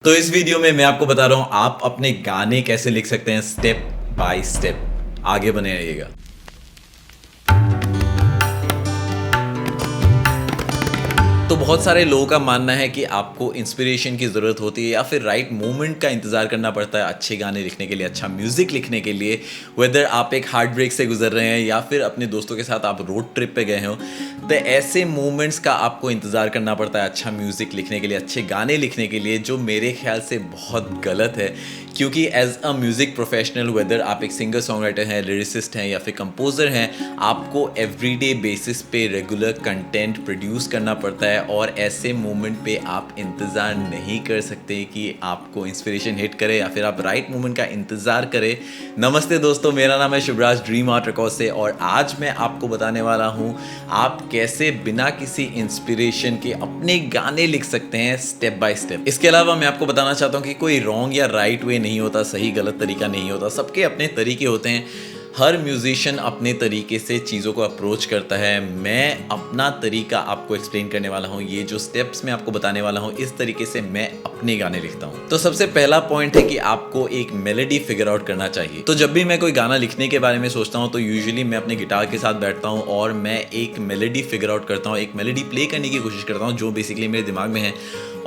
तो इस वीडियो में मैं आपको बता रहा हूं आप अपने गाने कैसे लिख सकते हैं स्टेप बाय स्टेप। आगे बने रहिएगा। तो बहुत सारे लोगों का मानना है कि आपको इंस्पिरेशन की ज़रूरत होती है या फिर राइट मोमेंट का इंतज़ार करना पड़ता है अच्छे गाने लिखने के लिए, अच्छा म्यूज़िक लिखने के लिए। वेदर आप एक हार्ट ब्रेक से गुजर रहे हैं या फिर अपने दोस्तों के साथ आप रोड ट्रिप पे गए हो, तो ऐसे मोमेंट्स का आपको इंतज़ार करना पड़ता है अच्छा म्यूज़िक लिखने के लिए, अच्छे गाने लिखने के लिए, जो मेरे ख्याल से बहुत गलत है। क्योंकि as a music professional, whether आप एक सिंगर सॉन्ग राइटर हैं, लिरिसिस्ट हैं या फिर कंपोज़र हैं, आपको एवरीडे बेसिस पे रेगुलर कंटेंट प्रोड्यूस करना पड़ता है और ऐसे मोमेंट पे आप इंतज़ार नहीं कर सकते कि आपको इंस्पिरेशन हिट करे या फिर आप राइट मोमेंट का इंतज़ार करें। नमस्ते दोस्तों, मेरा नाम है शुभराज ड्रीम आर्ट रिकॉर्ड से और आज मैं आपको बताने वाला हूँ आप कैसे बिना किसी इंस्पिरेशन के अपने गाने लिख सकते हैं स्टेप बाय स्टेप। इसके अलावा मैं आपको बताना चाहता हूँ कि कोई रॉन्ग या राइट वे नहीं होता, सही गलत तरीका नहीं होता, सबके अपने तरीके होते हैं। हर म्यूजिशियन अपने तरीके से चीज़ों को अप्रोच करता है। मैं अपना तरीका आपको एक्सप्लेन करने वाला हूँ। ये जो स्टेप्स मैं आपको बताने वाला हूँ, इस तरीके से मैं अपने गाने लिखता हूँ। तो सबसे पहला पॉइंट है कि आपको एक मेलोडी फिगर आउट करना चाहिए। तो जब भी मैं कोई गाना लिखने के बारे में सोचता हूँ तो यूजुअली मैं अपने गिटार के साथ बैठता हूँ और मैं एक मेलोडी फिगर आउट करता हूँ, एक मेलोडी प्ले करने की कोशिश करता हूँ जो बेसिकली मेरे दिमाग में है।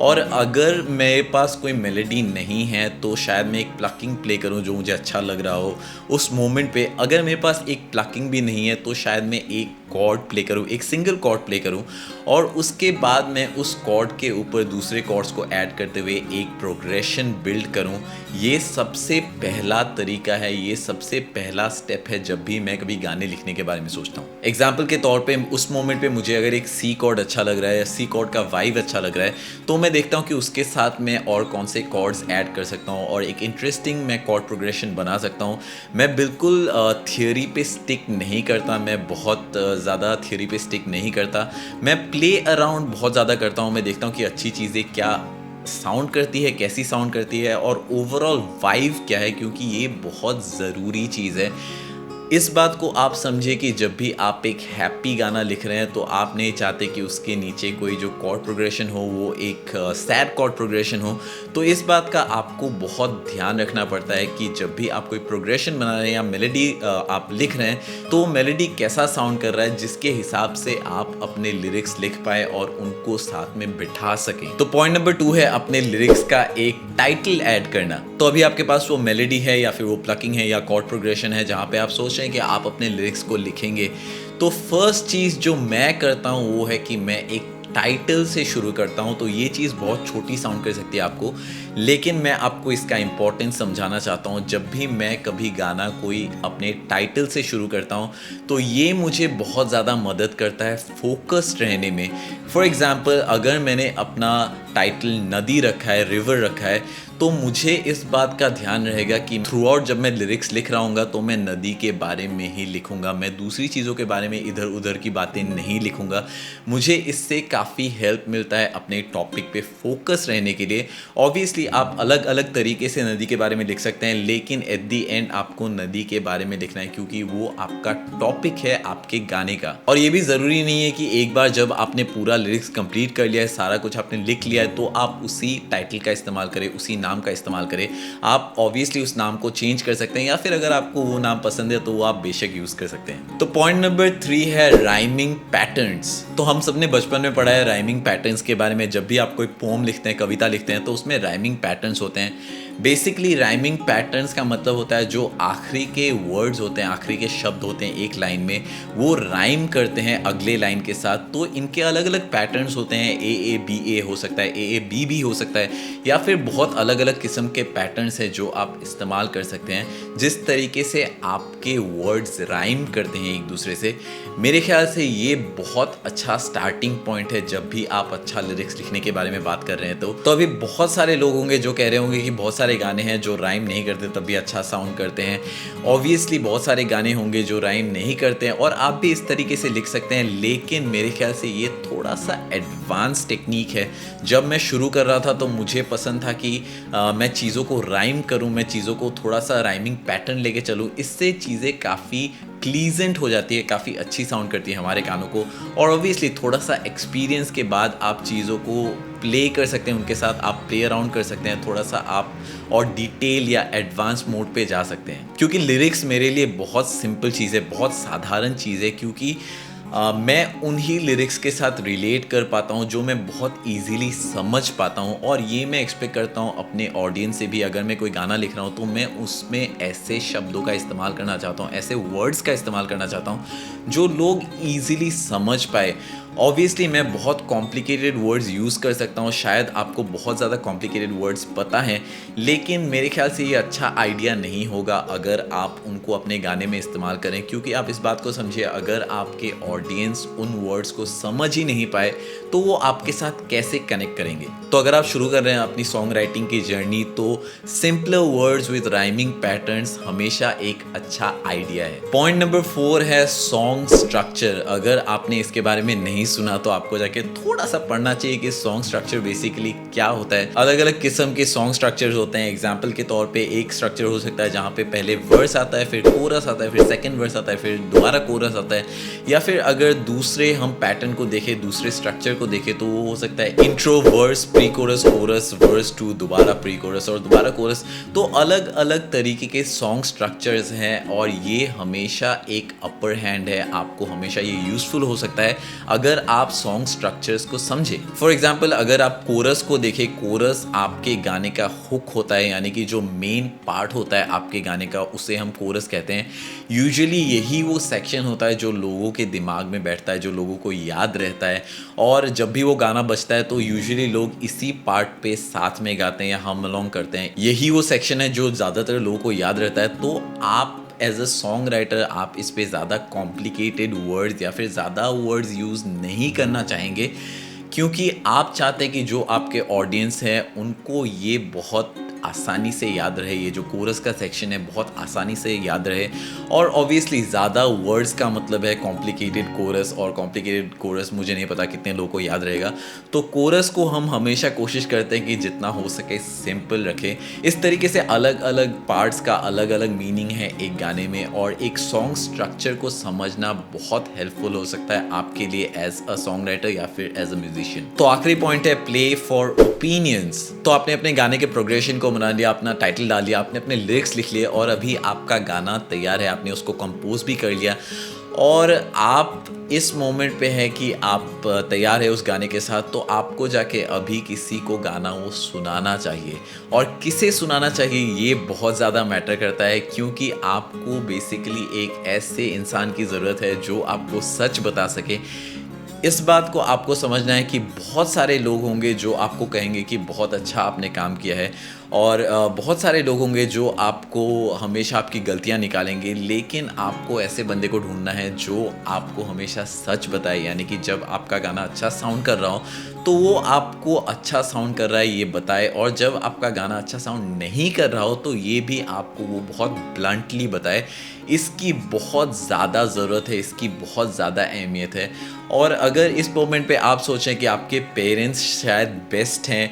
और अगर मेरे पास कोई मेलोडी नहीं है तो शायद मैं एक प्लकिंग प्ले करूं जो मुझे अच्छा लग रहा हो उस मोमेंट पे। अगर मेरे पास एक प्लकिंग भी नहीं है तो शायद मैं एक कॉर्ड प्ले करूं, एक सिंगल कॉर्ड प्ले करूं और उसके बाद मैं उस कॉर्ड के ऊपर दूसरे कॉर्ड्स को ऐड करते हुए एक प्रोग्रेशन बिल्ड करूं। ये सबसे पहला तरीका है, ये सबसे पहला स्टेप है जब भी मैं कभी गाने लिखने के बारे में सोचता हूँ। एग्जाम्पल के तौर पे उस मोमेंट पे मुझे अगर एक सी कॉर्ड अच्छा लग रहा है या सी कॉर्ड का वाइब अच्छा लग रहा है तो मैं देखता हूँ कि उसके साथ मैं और कौन से कॉर्ड्स ऐड कर सकता हूँ और एक इंटरेस्टिंग मैं कॉर्ड प्रोग्रेशन बना सकता हूँ। मैं बिल्कुल थियोरी पे स्टिक नहीं करता, मैं बहुत ज़्यादा थियोरी पे स्टिक नहीं करता, मैं प्ले अराउंड बहुत ज़्यादा करता हूँ। मैं देखता हूँ कि अच्छी चीज़ें क्या साउंड करती है, कैसी साउंड करती है और ओवरऑल वाइब क्या है, क्योंकि ये बहुत ज़रूरी चीज़ है। इस बात को आप समझे कि जब भी आप एक हैप्पी गाना लिख रहे हैं तो आप नहीं चाहते कि उसके नीचे कोई जो कॉर्ड प्रोग्रेशन हो वो एक सैड कॉर्ड प्रोग्रेशन हो। तो इस बात का आपको बहुत ध्यान रखना पड़ता है कि जब भी आप कोई प्रोग्रेशन बना रहे हैं या मेलोडी आप लिख रहे हैं तो मेलोडी कैसा साउंड कर रहा है, जिसके हिसाब से आप अपने लिरिक्स लिख पाए और उनको साथ में बिठा सकें। तो पॉइंट नंबर 2 है अपने लिरिक्स का एक टाइटल ऐड करना। तो अभी आपके पास वो मेलोडी है या फिर वो प्लकिंग है या कॉर्ड प्रोग्रेशन है जहाँ पे आप सोच रहे हैं कि आप अपने लिरिक्स को लिखेंगे, तो फर्स्ट चीज़ जो मैं करता हूँ वो है कि मैं एक टाइटल से शुरू करता हूँ। तो ये चीज़ बहुत छोटी साउंड कर सकती है आपको, लेकिन मैं आपको इसका इम्पोर्टेंस समझाना चाहता हूँ। जब भी मैं कभी गाना कोई अपने टाइटल से शुरू करता हूँ तो ये मुझे बहुत ज़्यादा मदद करता है फोकस्ड रहने में। फॉर एग्ज़ाम्पल, अगर मैंने अपना टाइटल नदी रखा है, रिवर रखा है, तो मुझे इस बात का ध्यान रहेगा कि थ्रू आउट जब मैं लिरिक्स लिख रहा हूँगा तो मैं नदी के बारे में ही लिखूँगा, मैं दूसरी चीज़ों के बारे में इधर उधर की बातें नहीं लिखूँगा। मुझे इससे काफ़ी हेल्प मिलता है अपने टॉपिक पे फोकस रहने के लिए। ऑब्वियसली आप अलग अलग तरीके से नदी के बारे में लिख सकते हैं, लेकिन एट दी एंड आपको नदी के बारे में लिखना है क्योंकि वो आपका टॉपिक है आपके गाने का। और ये भी ज़रूरी नहीं है कि एक बार जब आपने पूरा लिरिक्स कंप्लीट कर लिया है, सारा कुछ आपने लिख लिया है, तो आप उसी टाइटल का इस्तेमाल करें, उसी नाम का इस्तेमाल करें। आप ऑब्वियसली उस नाम को चेंज कर सकते हैं या फिर अगर आपको वो नाम पसंद है तो वो आप बेशक यूज़ कर सकते हैं। तो पॉइंट नंबर 3 है राइमिंग पैटर्न्स। तो हम सबने बचपन में पढ़ा है राइमिंग पैटर्न्स के बारे में। जब भी आप कोई पोम लिखते हैं, कविता लिखते हैं, तो उसमें राइमिंग पैटर्न्स होते हैं। बेसिकली राइमिंग पैटर्न्स का मतलब होता है जो आखिरी के वर्ड्स होते हैं, आखिरी के शब्द होते हैं एक लाइन में, वो राइम करते हैं अगले लाइन के साथ। तो इनके अलग अलग पैटर्न्स होते हैं, ए बी ए हो सकता है, ए बी भी हो सकता है, या फिर बहुत अलग अलग किस्म के पैटर्न्स हैं जो आप इस्तेमाल कर सकते हैं जिस तरीके से आपके वर्ड्स राइम करते हैं एक दूसरे से। मेरे ख्याल से ये बहुत अच्छा स्टार्टिंग पॉइंट है जब भी आप अच्छा लिरिक्स लिखने के बारे में बात कर रहे हैं। तो अभी बहुत सारे लोग होंगे जो कह रहे होंगे कि बहुत सारे गाने हैं जो राइम नहीं करते तब भी अच्छा साउंड करते हैं। ऑब्वियसली बहुत सारे गाने होंगे जो राइम नहीं करते हैं और आप भी इस तरीके से लिख सकते हैं, लेकिन मेरे ख्याल से ये थोड़ा सा एडवांस टेक्निक है। जब जब मैं शुरू कर रहा था तो मुझे पसंद था कि मैं चीज़ों को राइम करूं, मैं चीज़ों को थोड़ा सा राइमिंग पैटर्न लेके चलूं। इससे चीज़ें काफ़ी प्लीजेंट हो जाती है, काफ़ी अच्छी साउंड करती है हमारे कानों को। और ऑब्वियसली थोड़ा सा एक्सपीरियंस के बाद आप चीज़ों को प्ले कर सकते हैं, उनके साथ आप प्ले अराउंड कर सकते हैं, थोड़ा सा आप और डिटेल या एडवांस मोड पे जा सकते हैं। क्योंकि लिरिक्स मेरे लिए बहुत सिंपल चीज़ है, बहुत साधारण चीज़ है, क्योंकि मैं उन्हीं लिरिक्स के साथ रिलेट कर पाता हूँ जो मैं बहुत इजीली समझ पाता हूँ। और ये मैं एक्सपेक्ट करता हूँ अपने ऑडियंस से भी। अगर मैं कोई गाना लिख रहा हूँ तो मैं उसमें ऐसे शब्दों का इस्तेमाल करना चाहता हूँ, ऐसे वर्ड्स का इस्तेमाल करना चाहता हूँ जो लोग इजीली समझ पाए। ऑब्वियसली मैं बहुत कॉम्प्लिकेटेड वर्ड्स यूज़ कर सकता हूँ, शायद आपको बहुत ज़्यादा कॉम्प्लिकेटेड वर्ड्स पता हैं, लेकिन मेरे ख्याल से ये अच्छा आइडिया नहीं होगा अगर आप उनको अपने गाने में इस्तेमाल करें। क्योंकि आप इस बात को समझिए, अगर आपके ऑडियंस उन वर्ड्स को समझ ही नहीं पाए तो वो आपके साथ कैसे कनेक्ट करेंगे। तो अगर आप शुरू कर रहे हैं अपनी सॉन्ग राइटिंग की जर्नी तो simpler words with rhyming patterns हमेशा एक अच्छा आइडिया है। पॉइंट नंबर 4 है सॉन्ग स्ट्रक्चर। अगर आपने इसके बारे में नहीं सुना तो आपको जाके थोड़ा सा पढ़ना चाहिए कि सॉन्ग स्ट्रक्चर बेसिकली क्या होता है। अलग अलग किस्म के सॉन्ग स्ट्रक्चर्स होते हैं। एग्जांपल के तौर पे एक स्ट्रक्चर हो सकता है जहाँ पे पहले वर्स आता है, फिर कोरस आता है, फिर सेकंड वर्स आता है, फिर दोबारा कोरस आता है। या फिर अगर दूसरे हम पैटर्न को देखें, दूसरे स्ट्रक्चर को देखें, तो वो हो सकता है intro, verse, pre chorus, chorus, verse 2, दोबारा प्री कोरस और दोबारा कोरस। तो अलग अलग तरीके के सॉन्ग स्ट्रक्चर्स हैं और ये हमेशा एक अपर हैंड है। आपको हमेशा ये यूजफुल हो सकता है अगर आप सॉन्ग स्ट्रक्चर्स को समझे। फॉर एग्जाम्पल अगर आप कोरस को देखें, कोरस आपके गाने का हुक होता है, यानी कि जो मेन पार्ट होता है आपके गाने का, उसे हम कोरस कहते हैं। यूजुअली यही वो सेक्शन होता है जो लोगों के दिमाग में बैठता है, जो लोगों को याद रहता है। और जब भी वो गाना बजता है तो यूजुअली लोग इसी पार्ट पे साथ में गाते हैं या हम अलोंग करते हैं। यही वो सेक्शन है जो ज़्यादातर लोगों को याद रहता है। तो आप एज अ सॉन्ग राइटर आप इस पे ज़्यादा कॉम्प्लिकेटेड वर्ड्स या फिर ज़्यादा वर्ड्स यूज़ नहीं करना चाहेंगे, क्योंकि आप चाहते हैं कि जो आपके ऑडियंस है उनको ये बहुत आसानी से याद रहे, ये जो कोरस का सेक्शन है बहुत आसानी से याद रहे। और ऑब्वियसली ज़्यादा वर्ड्स का मतलब है कॉम्प्लिकेटेड कोरस, और कॉम्प्लिकेटेड कोरस मुझे नहीं पता कितने लोगों को याद रहेगा। तो कोरस को हम हमेशा कोशिश करते हैं कि जितना हो सके सिंपल रखें। इस तरीके से अलग अलग पार्ट्स का अलग अलग मीनिंग है एक गाने में, और एक सॉन्ग स्ट्रक्चर को समझना बहुत हेल्पफुल हो सकता है आपके लिए एज अ सॉन्ग राइटर या फिर एज अ म्यूजिशियन। तो आखिरी पॉइंट है प्ले फॉर ओपिनियंस। तो आपने अपने गाने के प्रोग्रेशन को बना लिया, अपना टाइटल डाल लिया, आपने अपने लिरिक्स लिख लिए और अभी आपका गाना तैयार है, आपने उसको कंपोज भी कर लिया और आप इस मोमेंट पे है कि आप तैयार है उस गाने के साथ। तो आपको जाके अभी किसी को गाना वो सुनाना चाहिए, और किसे सुनाना चाहिए ये बहुत ज़्यादा मैटर करता है, क्योंकि आपको बेसिकली एक ऐसे इंसान की ज़रूरत है जो आपको सच बता सके। इस बात को आपको समझना है कि बहुत सारे लोग होंगे जो आपको कहेंगे कि बहुत अच्छा आपने काम किया है, और बहुत सारे लोग होंगे जो आपको हमेशा आपकी गलतियां निकालेंगे, लेकिन आपको ऐसे बंदे को ढूंढना है जो आपको हमेशा सच बताए। यानी कि जब आपका गाना अच्छा साउंड कर रहा हो तो वो आपको अच्छा साउंड कर रहा है ये बताए, और जब आपका गाना अच्छा साउंड नहीं कर रहा हो तो ये भी आपको वो बहुत ब्लंटली बताए। इसकी बहुत ज़्यादा ज़रूरत है, इसकी बहुत ज़्यादा अहमियत है। और अगर इस मोमेंट पे आप सोचें कि आपके पेरेंट्स शायद बेस्ट हैं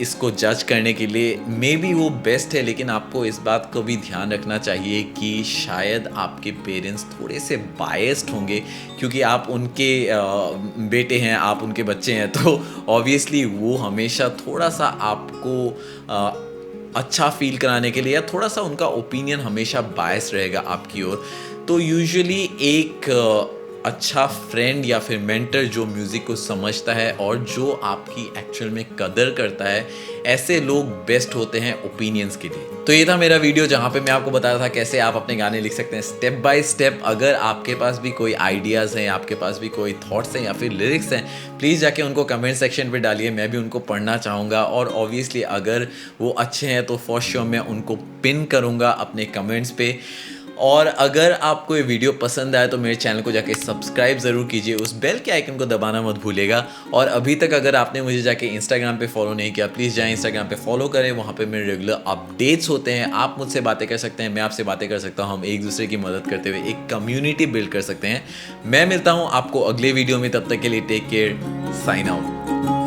इसको जज करने के लिए, मे बी वो बेस्ट है, लेकिन आपको इस बात को भी ध्यान रखना चाहिए कि शायद आपके पेरेंट्स थोड़े से बायस्ड होंगे, क्योंकि आप उनके बेटे हैं, आप उनके बच्चे हैं। तो ऑब्वियसली वो हमेशा थोड़ा सा आपको अच्छा फील कराने के लिए, या थोड़ा सा उनका ओपिनियन हमेशा बायस रहेगा आपकी ओर। तो यूजुअली एक अच्छा फ्रेंड या फिर मेंटर जो म्यूज़िक को समझता है और जो आपकी एक्चुअल में कदर करता है, ऐसे लोग बेस्ट होते हैं ओपिनियंस के लिए। तो ये था मेरा वीडियो जहाँ पे मैं आपको बताया था कैसे आप अपने गाने लिख सकते हैं स्टेप बाय स्टेप। अगर आपके पास भी कोई आइडियाज़ हैं, आपके पास भी कोई थॉट्स हैं या फिर लिरिक्स हैं, प्लीज़ जाके उनको कमेंट सेक्शन पे डालिए, मैं भी उनको पढ़ना चाहूँगा। और ऑब्वियसली अगर वो अच्छे हैं तो फॉर श्योर मैं उनको पिन करूँगा अपने कमेंट्स पे। और अगर आपको ये वीडियो पसंद आए तो मेरे चैनल को जाके सब्सक्राइब ज़रूर कीजिए, उस बेल के आइकन को दबाना मत भूलिएगा। और अभी तक अगर आपने मुझे जाके इंस्टाग्राम पे फॉलो नहीं किया, प्लीज़ जाएं इंस्टाग्राम पे फॉलो करें, वहाँ पे मेरे रेगुलर अपडेट्स होते हैं। आप मुझसे बातें कर सकते हैं, मैं आपसे बातें कर सकता हूँ, हम एक दूसरे की मदद करते हुए एक कम्युनिटी बिल्ड कर सकते हैं। मैं मिलता हूँ आपको अगले वीडियो में, तब तक के लिए टेक केयर, साइन आउट।